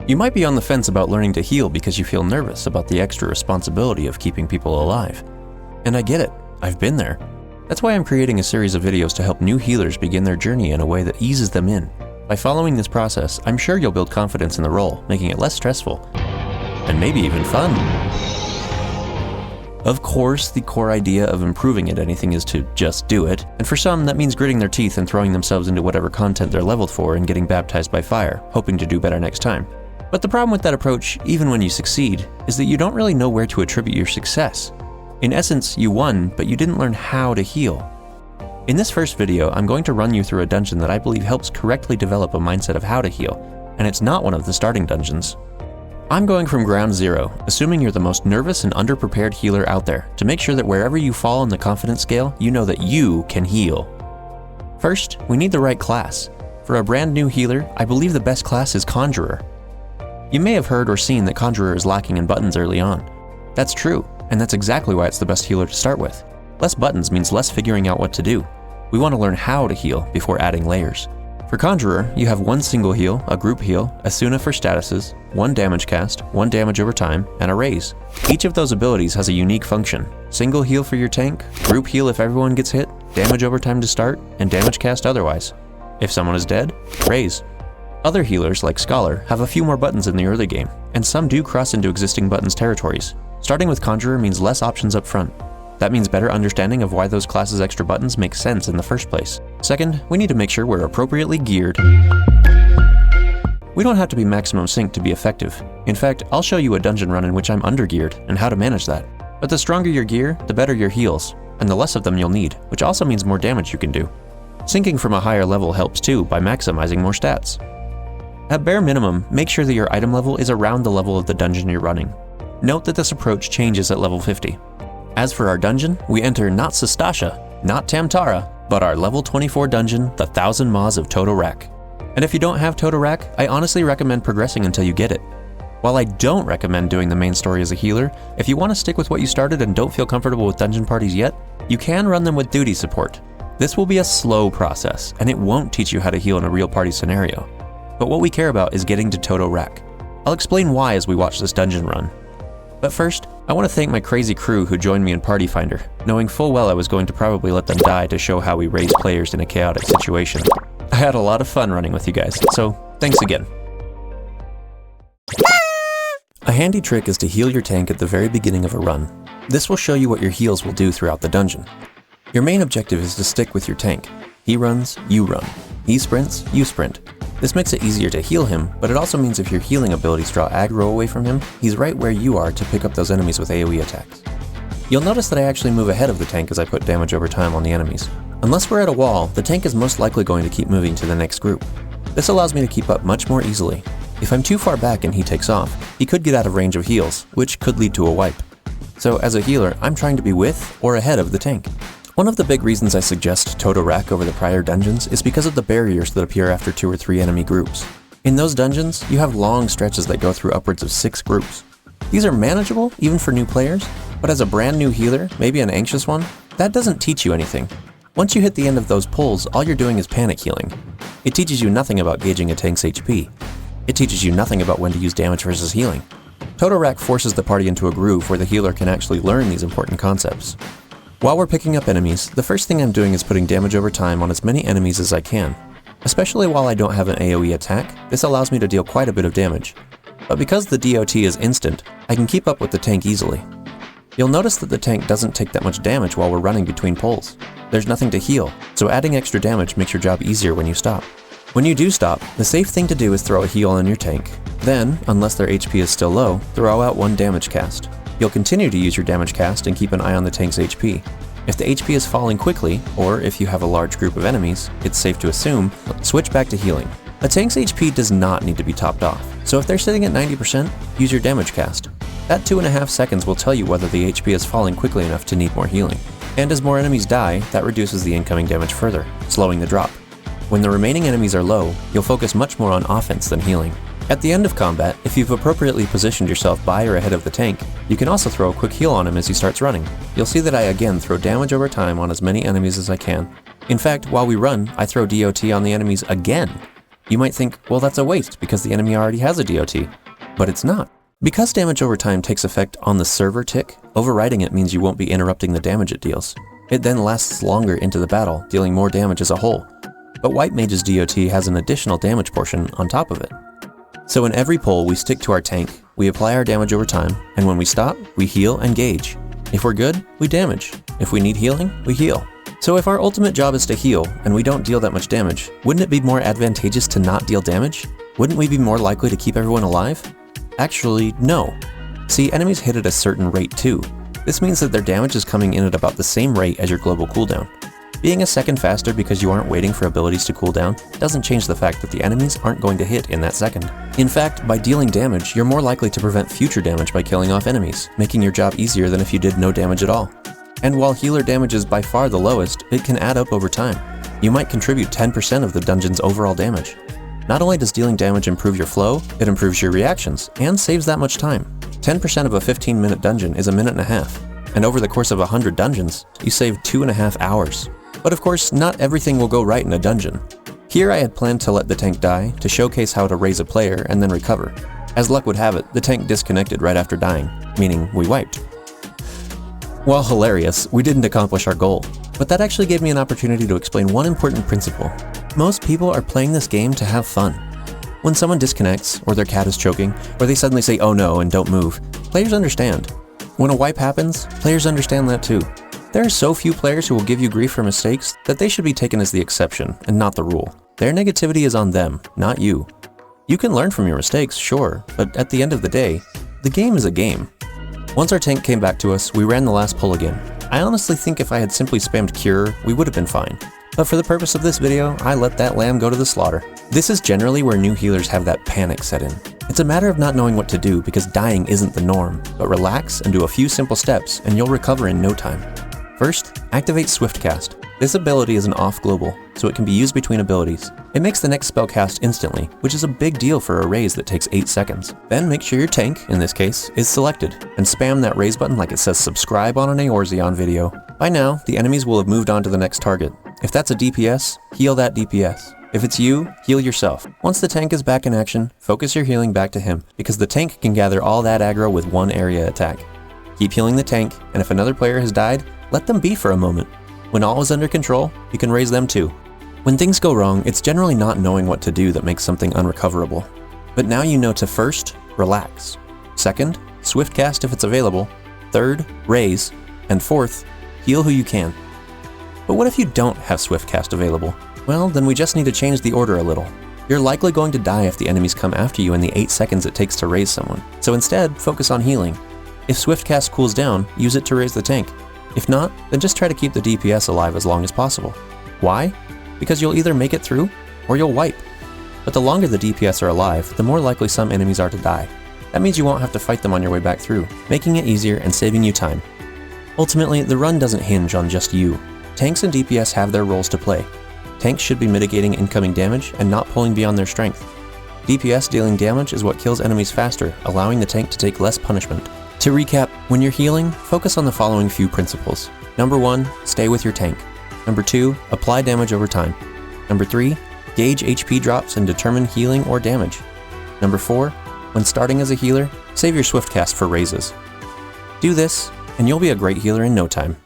You might be on the fence about learning to heal because you feel nervous about the extra responsibility of keeping people alive. And I get it, I've been there. That's why I'm creating a series of videos to help new healers begin their journey in a way that eases them in. By following this process, I'm sure you'll build confidence in the role, making it less stressful, and maybe even fun. Of course, the core idea of improving at anything is to just do it, and for some that means gritting their teeth and throwing themselves into whatever content they're leveled for and getting baptized by fire, hoping to do better next time. But the problem with that approach, even when you succeed, is that you don't really know where to attribute your success. In essence, you won, but you didn't learn how to heal. In this first video, I'm going to run you through a dungeon that I believe helps correctly develop a mindset of how to heal, and it's not one of the starting dungeons. I'm going from ground zero, assuming you're the most nervous and underprepared healer out there, to make sure that wherever you fall on the confidence scale, you know that you can heal. First, we need the right class. For a brand new healer, I believe the best class is Conjurer. You may have heard or seen that Conjurer is lacking in buttons early on. That's true, and that's exactly why it's the best healer to start with. Less buttons means less figuring out what to do. We want to learn how to heal before adding layers. For Conjurer, you have one single heal, a group heal, a Suna for statuses, one damage cast, one damage over time, and a raise. Each of those abilities has a unique function. Single heal for your tank, group heal if everyone gets hit, damage over time to start, and damage cast otherwise. If someone is dead, raise. Other healers, like Scholar, have a few more buttons in the early game, and some do cross into existing buttons territories. Starting with Conjurer means less options up front. That means better understanding of why those classes' extra buttons make sense in the first place. Second, we need to make sure we're appropriately geared. We don't have to be maximum sync to be effective. In fact, I'll show you a dungeon run in which I'm under-geared and how to manage that. But the stronger your gear, the better your heals, and the less of them you'll need, which also means more damage you can do. Syncing from a higher level helps too by maximizing more stats. At bare minimum, make sure that your item level is around the level of the dungeon you're running. Note that this approach changes at level 50. As for our dungeon, we enter not Sastasha, not Tamtara, but our level 24 dungeon, the 1000 Maws of Totorak. And if you don't have Totorak, I honestly recommend progressing until you get it. While I don't recommend doing the main story as a healer, if you want to stick with what you started and don't feel comfortable with dungeon parties yet, you can run them with duty support. This will be a slow process, and it won't teach you how to heal in a real party scenario. But what we care about is getting to Totorak. I'll explain why as we watch this dungeon run. But first, I want to thank my crazy crew who joined me in Party Finder, knowing full well I was going to probably let them die to show how we raise players in a chaotic situation. I had a lot of fun running with you guys, so thanks again. A handy trick is to heal your tank at the very beginning of a run. This will show you what your heals will do throughout the dungeon. Your main objective is to stick with your tank. He runs, you run. He sprints, you sprint. This makes it easier to heal him, but it also means if your healing abilities draw aggro away from him, he's right where you are to pick up those enemies with AoE attacks. You'll notice that I actually move ahead of the tank as I put damage over time on the enemies. Unless we're at a wall, the tank is most likely going to keep moving to the next group. This allows me to keep up much more easily. If I'm too far back and he takes off, he could get out of range of heals, which could lead to a wipe. So as a healer, I'm trying to be with or ahead of the tank. One of the big reasons I suggest Totorak over the prior dungeons is because of the barriers that appear after 2 or 3 enemy groups. In those dungeons, you have long stretches that go through upwards of 6 groups. These are manageable, even for new players, but as a brand new healer, maybe an anxious one, that doesn't teach you anything. Once you hit the end of those pulls, all you're doing is panic healing. It teaches you nothing about gauging a tank's HP. It teaches you nothing about when to use damage versus healing. Totorak forces the party into a groove where the healer can actually learn these important concepts. While we're picking up enemies, the first thing I'm doing is putting damage over time on as many enemies as I can. Especially while I don't have an AoE attack, this allows me to deal quite a bit of damage. But because the DOT is instant, I can keep up with the tank easily. You'll notice that the tank doesn't take that much damage while we're running between pulls. There's nothing to heal, so adding extra damage makes your job easier when you stop. When you do stop, the safe thing to do is throw a heal on your tank. Then, unless their HP is still low, throw out one damage cast. You'll continue to use your damage cast and keep an eye on the tank's HP. If the HP is falling quickly, or if you have a large group of enemies, it's safe to assume, switch back to healing. A tank's HP does not need to be topped off, so if they're sitting at 90%, use your damage cast. That 2.5 seconds will tell you whether the HP is falling quickly enough to need more healing. And as more enemies die, that reduces the incoming damage further, slowing the drop. When the remaining enemies are low, you'll focus much more on offense than healing. At the end of combat, if you've appropriately positioned yourself by or ahead of the tank, you can also throw a quick heal on him as he starts running. You'll see that I again throw damage over time on as many enemies as I can. In fact, while we run, I throw DOT on the enemies again. You might think, well, that's a waste because the enemy already has a DOT, but it's not. Because damage over time takes effect on the server tick, overriding it means you won't be interrupting the damage it deals. It then lasts longer into the battle, dealing more damage as a whole. But White Mage's DOT has an additional damage portion on top of it. So in every pull, we stick to our tank, we apply our damage over time, and when we stop, we heal and gauge. If we're good, we damage. If we need healing, we heal. So if our ultimate job is to heal, and we don't deal that much damage, wouldn't it be more advantageous to not deal damage? Wouldn't we be more likely to keep everyone alive? Actually, no. See, enemies hit at a certain rate too. This means that their damage is coming in at about the same rate as your global cooldown. Being a second faster because you aren't waiting for abilities to cool down doesn't change the fact that the enemies aren't going to hit in that second. In fact, by dealing damage, you're more likely to prevent future damage by killing off enemies, making your job easier than if you did no damage at all. And while healer damage is by far the lowest, it can add up over time. You might contribute 10% of the dungeon's overall damage. Not only does dealing damage improve your flow, it improves your reactions, and saves that much time. 10% of a 15-minute dungeon is a minute and a half, and over the course of 100 dungeons, you save 2.5 hours. But of course, not everything will go right in a dungeon. Here I had planned to let the tank die to showcase how to raise a player and then recover. As luck would have it, the tank disconnected right after dying, meaning we wiped. While hilarious, we didn't accomplish our goal, but that actually gave me an opportunity to explain one important principle. Most people are playing this game to have fun. When someone disconnects, or their cat is choking, or they suddenly say oh no and don't move, players understand. When a wipe happens, players understand that too. There are so few players who will give you grief for mistakes that they should be taken as the exception and not the rule. Their negativity is on them, not you. You can learn from your mistakes, sure, but at the end of the day, the game is a game. Once our tank came back to us, we ran the last pull again. I honestly think if I had simply spammed cure, we would have been fine. But for the purpose of this video, I let that lamb go to the slaughter. This is generally where new healers have that panic set in. It's a matter of not knowing what to do because dying isn't the norm, but relax and do a few simple steps and you'll recover in no time. First, activate Swiftcast. This ability is an off-global, so it can be used between abilities. It makes the next spell cast instantly, which is a big deal for a raise that takes 8 seconds. Then make sure your tank, in this case, is selected, and spam that raise button like it says subscribe on an Eorzeon video. By now, the enemies will have moved on to the next target. If that's a DPS, heal that DPS. If it's you, heal yourself. Once the tank is back in action, focus your healing back to him, because the tank can gather all that aggro with one area attack. Keep healing the tank, and if another player has died, let them be for a moment. When all is under control, you can raise them too. When things go wrong, it's generally not knowing what to do that makes something unrecoverable. But now you know to first, relax. Second, Swiftcast if it's available. Third, raise. And fourth, heal who you can. But what if you don't have Swiftcast available? Well, then we just need to change the order a little. You're likely going to die if the enemies come after you in the 8 seconds it takes to raise someone. So instead, focus on healing. If Swiftcast cools down, use it to raise the tank. If not, then just try to keep the DPS alive as long as possible. Why? Because you'll either make it through, or you'll wipe. But the longer the DPS are alive, the more likely some enemies are to die. That means you won't have to fight them on your way back through, making it easier and saving you time. Ultimately, the run doesn't hinge on just you. Tanks and DPS have their roles to play. Tanks should be mitigating incoming damage and not pulling beyond their strength. DPS dealing damage is what kills enemies faster, allowing the tank to take less punishment. To recap, when you're healing, focus on the following few principles. Number 1, stay with your tank. Number 2, apply damage over time. Number 3, gauge HP drops and determine healing or damage. Number 4, when starting as a healer, save your Swiftcast for raises. Do this, and you'll be a great healer in no time.